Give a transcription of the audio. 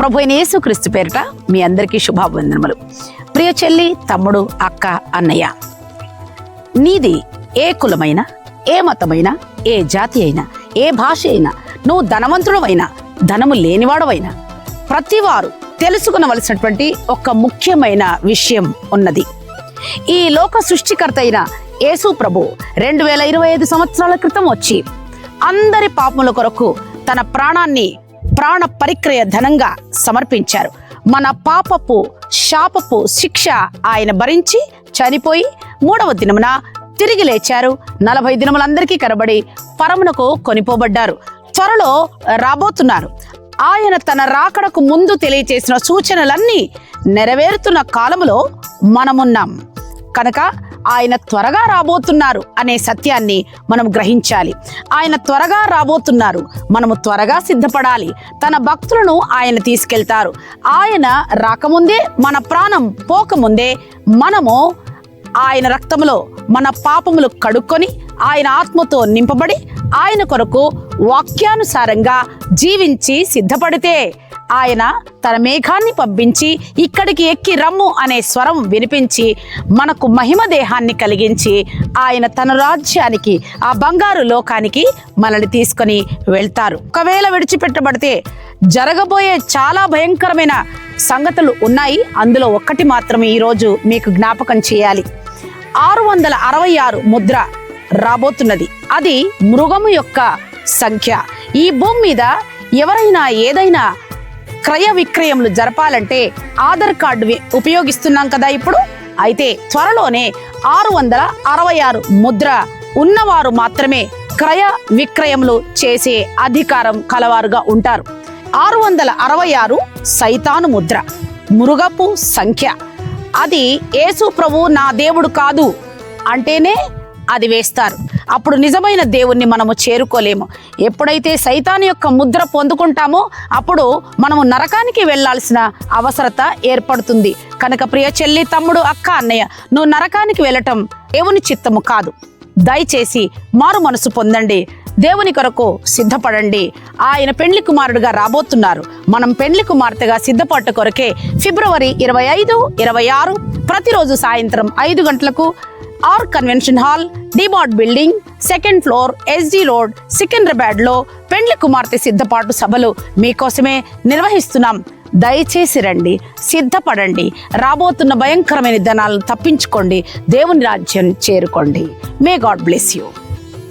ప్రభు అయిన యేసుక్రీస్తు పేరిట మీ అందరికీ శుభాభివందనములు. ప్రియ చెల్లి, తమ్ముడు, అక్క, అన్నయ్య, నీది ఏ కులమైనా, ఏ మతమైనా, ఏ జాతి అయినా, ఏ భాష అయినా, నువ్వు ధనవంతుడవైనా, ధనము లేనివాడవైనా, ప్రతివారు తెలుసుకునవలసినటువంటి ఒక ముఖ్యమైన విషయం ఉన్నది. ఈ లోక సృష్టికర్త అయిన యేసు ప్రభు 2025 సంవత్సరాల క్రితం వచ్చి అందరి పాపముల కొరకు తన ప్రాణాన్ని ప్రాణ పరిక్రయ ధనంగా సమర్పించారు. మన పాపపు శాపపు శిక్ష ఆయన భరించి చనిపోయి 3వ దినమున తిరిగి లేచారు. 40 దినములందరికీ కనబడి పరమునకు కొనిపోబడ్డారు. త్వరలో రాబోతున్నారు. ఆయన తన రాకడకు ముందు తెలియచేసిన సూచనలన్నీ నెరవేరుతున్న కాలములో మనమున్నాం కనుక ఆయన త్వరగా రాబోతున్నారు అనే సత్యాన్ని మనం గ్రహించాలి. ఆయన త్వరగా రాబోతున్నారు, మనము త్వరగా సిద్ధపడాలి. తన భక్తులను ఆయన తీసుకెళ్తారు. ఆయన రాకముందే, మన ప్రాణం పోకముందే మనము ఆయన రక్తములో మన పాపములు కడుక్కొని ఆయన ఆత్మతో నింపబడి ఆయన కొరకు వాక్యానుసారంగా జీవించి సిద్ధపడితే ఆయన తన మేఘాన్ని పంపించి ఇక్కడికి ఎక్కి రమ్ము అనే స్వరం వినిపించి మనకు మహిమ దేహాన్ని కలిగించి ఆయన తన రాజ్యానికి, ఆ బంగారు లోకానికి మనల్ని తీసుకొని వెళ్తారు. ఒకవేళ విడిచిపెట్టబడితే జరగబోయే చాలా భయంకరమైన సంగతులు ఉన్నాయి. అందులో ఒక్కటి మాత్రమే ఈరోజు మీకు జ్ఞాపకం చేయాలి. 666 ముద్ర రాబోతున్నది. అది మృగము యొక్క సంఖ్య. ఈ భూమి మీద ఎవరైనా ఏదైనా క్రయ విక్రయములు జరపాలంటే ఆధార్ కార్డు ఉపయోగిస్తున్నాం కదా ఇప్పుడు. అయితే త్వరలోనే 666 ముద్ర ఉన్నవారు మాత్రమే క్రయ విక్రయములు చేసే అధికారం కలవారుగా ఉంటారు. 666 సైతాను ముద్ర, మృగపు సంఖ్య. అది యేసు ప్రభు నా దేవుడు కాదు అంటేనే అది వేస్తారు. అప్పుడు నిజమైన దేవుణ్ణి మనము చేరుకోలేము. ఎప్పుడైతే సైతాను యొక్క ముద్ర పొందుకుంటామో అప్పుడు మనము నరకానికి వెళ్లాల్సిన అవసరత ఏర్పడుతుంది. కనుక ప్రియ చెల్లి, తమ్ముడు, అక్క, అన్నయ్య, నువ్వు నరకానికి వెళ్ళటం దేవుని చిత్తము కాదు. దయచేసి మారు మనసు పొందండి. దేవుని కొరకు సిద్ధపడండి. ఆయన పెండ్లి కుమారుడుగా రాబోతున్నారు. మనం పెండ్లి కుమార్తెగా సిద్ధపట్ట కొరకే ఫిబ్రవరి 25, 26 ప్రతిరోజు సాయంత్రం 5 గంటలకు R convention hall, DMart building, 2nd floor, SD road, Secunderabad లో పెండ్లి కుమార్తె సిద్ధపాటు సభలు మీకోసమే నిర్వహిస్తున్నాం. దయచేసి రండి, సిద్ధపడండి. రాబోతున్న భయంకరమైన దినాలను తప్పించుకోండి. దేవుని రాజ్యం చేరుకోండి. May God bless you.